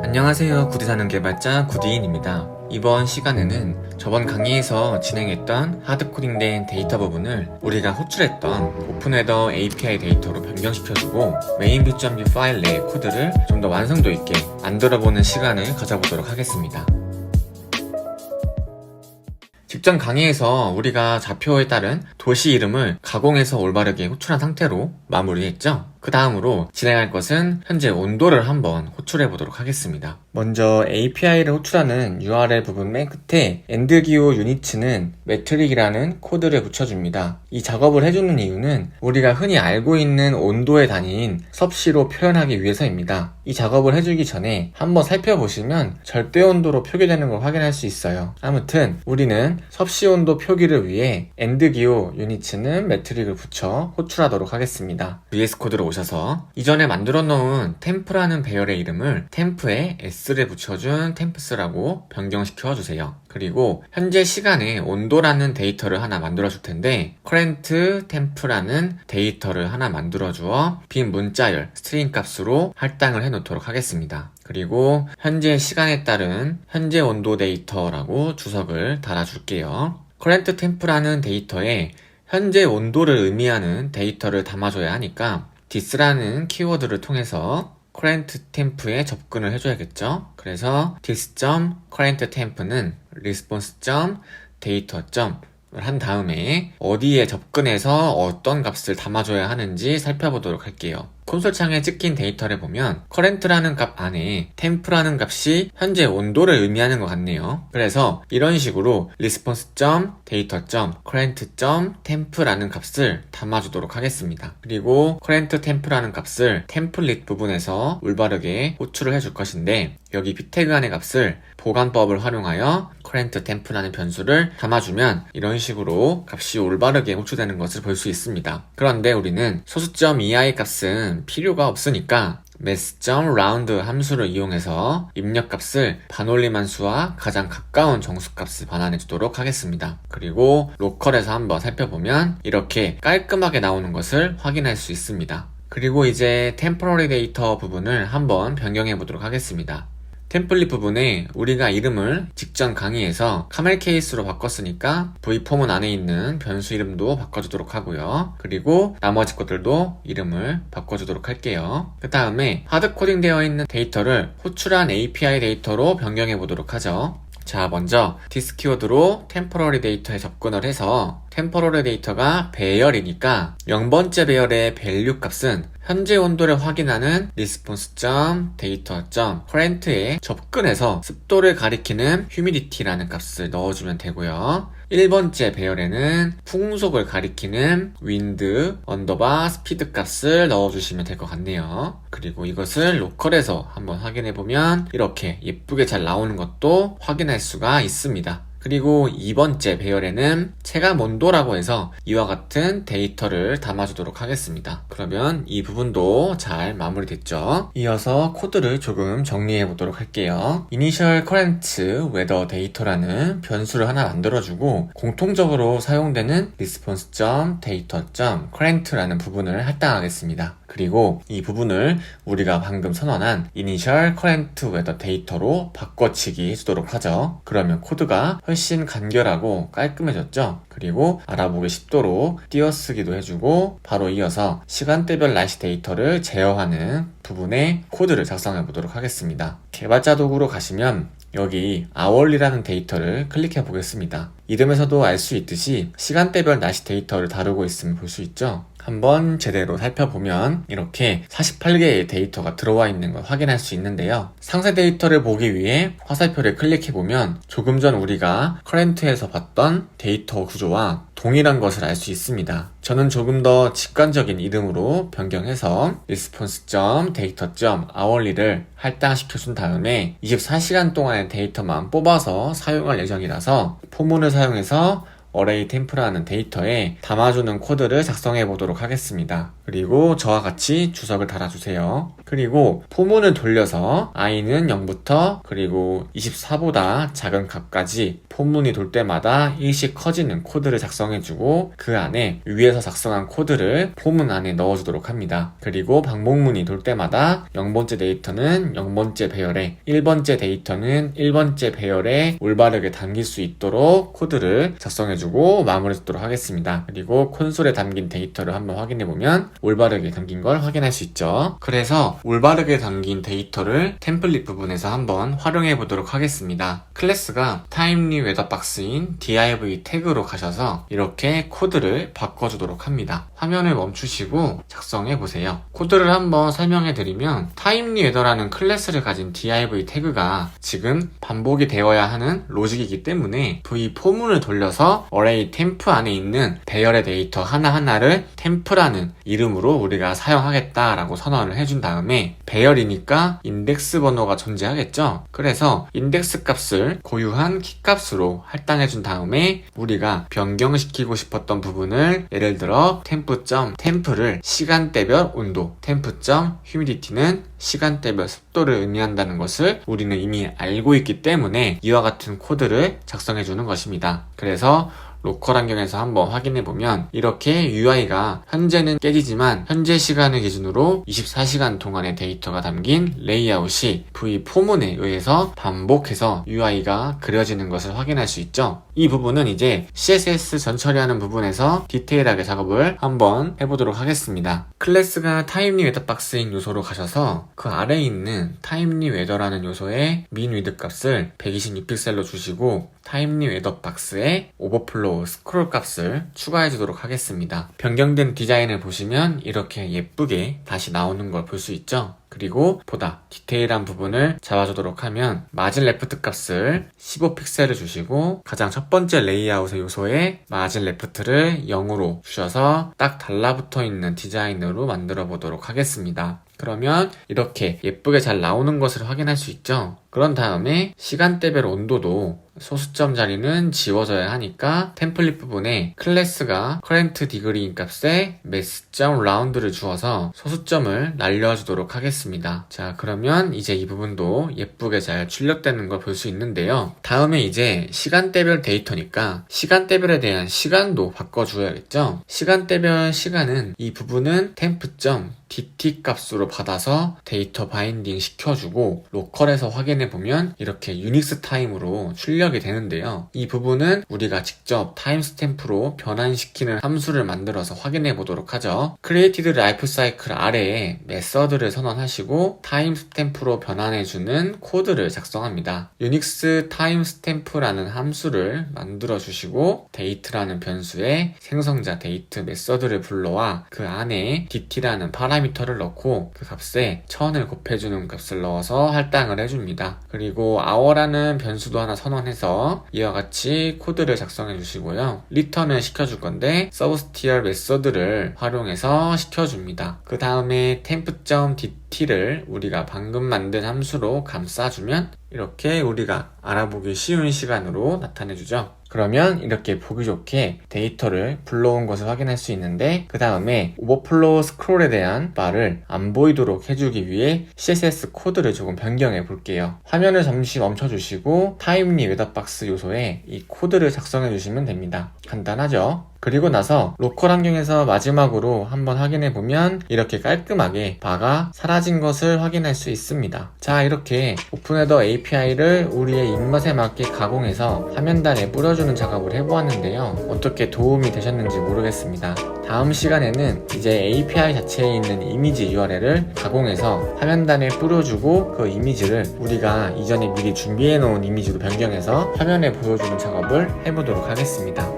안녕하세요. 구디 사는 개발자 구디인입니다. 이번 시간에는 저번 강의에서 진행했던 하드코딩된 데이터 부분을 우리가 호출했던 오픈헤더 API 데이터로 변경시켜주고 main.view 파일 내의 코드를 좀 더 완성도 있게 만들어보는 시간을 가져보도록 하겠습니다. 직전 강의에서 우리가 좌표에 따른 도시 이름을 가공해서 올바르게 호출한 상태로 마무리했죠? 그 다음으로 진행할 것은 현재 온도를 한번 호출해 보도록 하겠습니다. 먼저 API를 호출하는 URL 부분 맨 끝에 endGeo units는 metric이라는 코드를 붙여줍니다. 이 작업을 해주는 이유는 우리가 흔히 알고 있는 온도의 단위인 섭씨로 표현하기 위해서입니다. 이 작업을 해주기 전에 한번 살펴보시면 절대 온도로 표기되는 걸 확인할 수 있어요. 아무튼 우리는 섭씨 온도 표기를 위해 endGeo units는 metric을 붙여 호출하도록 하겠습니다. VS 코드로 오셔서 이전에 만들어 놓은 템프라는 배열의 이름을 템프에 s를 붙여준 temps라고 변경시켜 주세요. 그리고 현재 시간에 온도라는 데이터를 하나 만들어 줄 텐데 current temp라는 데이터를 하나 만들어 주어 빈 문자열 스트링 값으로 할당을 해 놓도록 하겠습니다. 그리고 현재 시간에 따른 현재 온도 데이터라고 주석을 달아 줄게요. current temp라는 데이터에 현재 온도를 의미하는 데이터를 담아줘야 하니까 this라는 키워드를 통해서 current temp에 접근을 해줘야겠죠. 그래서 this.current temp는 response.data. 한 다음에 어디에 접근해서 어떤 값을 담아줘야 하는지 살펴보도록 할게요. 콘솔 창에 찍힌 데이터를 보면 current라는 값 안에 temp라는 값이 현재 온도를 의미하는 것 같네요. 그래서 이런 식으로 response.data.current.temp라는 값을 담아주도록 하겠습니다. 그리고 current temp라는 값을 템플릿 부분에서 올바르게 호출을 해줄 것인데 여기 b태그 안의 값을 보관법을 활용하여 current temp라는 변수를 담아주면 이런 식으로 값이 올바르게 호출되는 것을 볼 수 있습니다. 그런데 우리는 source.ei 값은 필요가 없으니까 mass.round 함수를 이용해서 입력값을 반올림 함수와 가장 가까운 정수값을 반환해 주도록 하겠습니다. 그리고 로컬에서 한번 살펴보면 이렇게 깔끔하게 나오는 것을 확인할 수 있습니다. 그리고 이제 temporary 데이터 부분을 한번 변경해 보도록 하겠습니다. 템플릿 부분에 우리가 이름을 직전 강의에서 카멜 케이스로 바꿨으니까 v포문 안에 있는 변수 이름도 바꿔주도록 하고요. 그리고 나머지 것들도 이름을 바꿔주도록 할게요. 그 다음에 하드코딩 되어 있는 데이터를 호출한 API 데이터로 변경해 보도록 하죠. 자, 먼저 this 키워드로 temporary 데이터에 접근을 해서 temporary 데이터가 배열이니까 0번째 배열의 value 값은 현재 온도를 확인하는 response.data.current에 접근해서 습도를 가리키는 humidity라는 값을 넣어주면 되고요. 1번째 배열에는 풍속을 가리키는 wind_speed 값을 넣어주시면 될 것 같네요. 그리고 이것을 로컬에서 한번 확인해보면 이렇게 예쁘게 잘 나오는 것도 확인할 수가 있습니다. 그리고 2번째 배열에는 체감 온도라고 해서 이와 같은 데이터를 담아주도록 하겠습니다. 그러면 이 부분도 잘 마무리됐죠. 이어서 코드를 조금 정리해 보도록 할게요. initial current weather 데이터라는 변수를 하나 만들어주고 공통적으로 사용되는 response.data.current라는 부분을 할당하겠습니다. 그리고 이 부분을 우리가 방금 선언한 initial current weather 데이터로 바꿔치기 해주도록 하죠. 그러면 코드가 훨씬 간결하고 깔끔해졌죠. 그리고 알아보기 쉽도록 띄어쓰기도 해주고 바로 이어서 시간대별 날씨 데이터를 제어하는 부분에 코드를 작성해 보도록 하겠습니다. 개발자 도구로 가시면 여기 hourly라는 데이터를 클릭해 보겠습니다. 이름에서도 알 수 있듯이 시간대별 날씨 데이터를 다루고 있음을 볼 수 있죠. 한번 제대로 살펴보면 이렇게 48개의 데이터가 들어와 있는 걸 확인할 수 있는데요. 상세 데이터를 보기 위해 화살표를 클릭해보면 조금 전 우리가 current에서 봤던 데이터 구조와 동일한 것을 알 수 있습니다. 저는 조금 더 직관적인 이름으로 변경해서 response.data.hourly를 할당시켜준 다음에 24시간 동안의 데이터만 뽑아서 사용할 예정이라서 포문을 사용해서 어레이 템프라는 데이터에 담아주는 코드를 작성해 보도록 하겠습니다. 그리고 저와 같이 주석을 달아주세요. 그리고 포문을 돌려서 i는 0부터 그리고 24보다 작은 값까지 포문이 돌 때마다 1씩 커지는 코드를 작성해주고 그 안에 위에서 작성한 코드를 포문 안에 넣어주도록 합니다. 그리고 반복문이 돌 때마다 0번째 데이터는 0번째 배열에 1번째 데이터는 1번째 배열에 올바르게 담길 수 있도록 코드를 작성해주고 마무리 짓도록 하겠습니다. 그리고 콘솔에 담긴 데이터를 한번 확인해보면 올바르게 담긴 걸 확인할 수 있죠. 그래서 올바르게 담긴 데이터를 템플릿 부분에서 한번 활용해 보도록 하겠습니다. 클래스가 타임리 웨더박스인 div 태그로 가셔서 이렇게 코드를 바꿔주도록 합니다. 화면을 멈추시고 작성해 보세요. 코드를 한번 설명해 드리면 타임리 웨더라는 클래스를 가진 div 태그가 지금 반복이 되어야 하는 로직이기 때문에 v 포문을 돌려서 어레이 템프 안에 있는 배열의 데이터 하나하나를 템프라는 이름으로 우리가 사용하겠다라고 선언을 해준 다음에 배열이니까 인덱스 번호가 존재하겠죠. 그래서 인덱스 값을 고유한 키 값으로 할당해준 다음에 우리가 변경시키고 싶었던 부분을 예를 들어 temp.temp를 시간대별 온도, temp.humidity는 시간대별 습도를 의미한다는 것을 우리는 이미 알고 있기 때문에 이와 같은 코드를 작성해주는 것입니다. 그래서 로컬 환경에서 한번 확인해보면 이렇게 UI가 현재는 깨지지만 현재 시간을 기준으로 24시간 동안의 데이터가 담긴 레이아웃이 V 포문에 의해서 반복해서 UI가 그려지는 것을 확인할 수 있죠. 이 부분은 이제 CSS 전 처리하는 부분에서 디테일하게 작업을 한번 해보도록 하겠습니다. 클래스가 타임리 웨더 박스인 요소로 가셔서 그 아래에 있는 타임리 웨더라는 요소의 min width 값을 126픽셀로 주시고 타임리 웨더 박스에 오버플로우 스크롤 값을 추가해 주도록 하겠습니다. 변경된 디자인을 보시면 이렇게 예쁘게 다시 나오는 걸 볼 수 있죠. 그리고 보다 디테일한 부분을 잡아주도록 하면 마진 레프트 값을 15픽셀을 주시고 가장 첫 번째 레이아웃의 요소에 마진 레프트를 0으로 주셔서 딱 달라붙어 있는 디자인으로 만들어 보도록 하겠습니다. 그러면 이렇게 예쁘게 잘 나오는 것을 확인할 수 있죠. 그런 다음에 시간대별 온도도 소수점 자리는 지워져야 하니까 템플릿 부분에 클래스가 current degree 값에 mass.round를 주어서 소수점을 날려주도록 하겠습니다. 자, 그러면 이제 이 부분도 예쁘게 잘 출력되는 걸 볼 수 있는데요. 다음에 이제 시간대별 데이터니까 시간대별에 대한 시간도 바꿔줘야겠죠. 시간대별 시간은 이 부분은 temp.dt 값으로 받아서 데이터 바인딩 시켜주고 로컬에서 확인해보면 이렇게 유닉스 타임으로 출력이 되는데요. 이 부분은 우리가 직접 타임스탬프로 변환시키는 함수를 만들어서 확인해 보도록 하죠. created life cycle 아래에 메서드를 선언하시고 타임스탬프로 변환해주는 코드를 작성합니다. 유닉스 타임스탬프라는 함수를 만들어 주시고 date라는 변수에 생성자 date 메서드를 불러와 그 안에 dt라는 파라미터를 넣고 그 값에 1000을 곱해주는 값을 넣어서 할당을 해줍니다. 그리고 hour라는 변수도 하나 선언해서 이와 같이 코드를 작성해 주시고요. return을 시켜줄 건데 substr 메서드를 활용해서 시켜줍니다. 그 다음에 temp.dt를 우리가 방금 만든 함수로 감싸주면 이렇게 우리가 알아보기 쉬운 시간으로 나타내주죠. 그러면 이렇게 보기 좋게 데이터를 불러온 것을 확인할 수 있는데 그 다음에 오버플로우 스크롤에 대한 바를 안 보이도록 해주기 위해 CSS 코드를 조금 변경해 볼게요. 화면을 잠시 멈춰주시고 타임리 웨더박스 요소에 이 코드를 작성해 주시면 됩니다. 간단하죠? 그리고 나서 로컬 환경에서 마지막으로 한번 확인해 보면 이렇게 깔끔하게 바가 사라진 것을 확인할 수 있습니다. 자, 이렇게 오픈헤더 API를 우리의 입맛에 맞게 가공해서 화면단에 뿌려주는 작업을 해보았는데요. 어떻게 도움이 되셨는지 모르겠습니다. 다음 시간에는 이제 API 자체에 있는 이미지 URL을 가공해서 화면단에 뿌려주고 그 이미지를 우리가 이전에 미리 준비해 놓은 이미지로 변경해서 화면에 보여주는 작업을 해보도록 하겠습니다.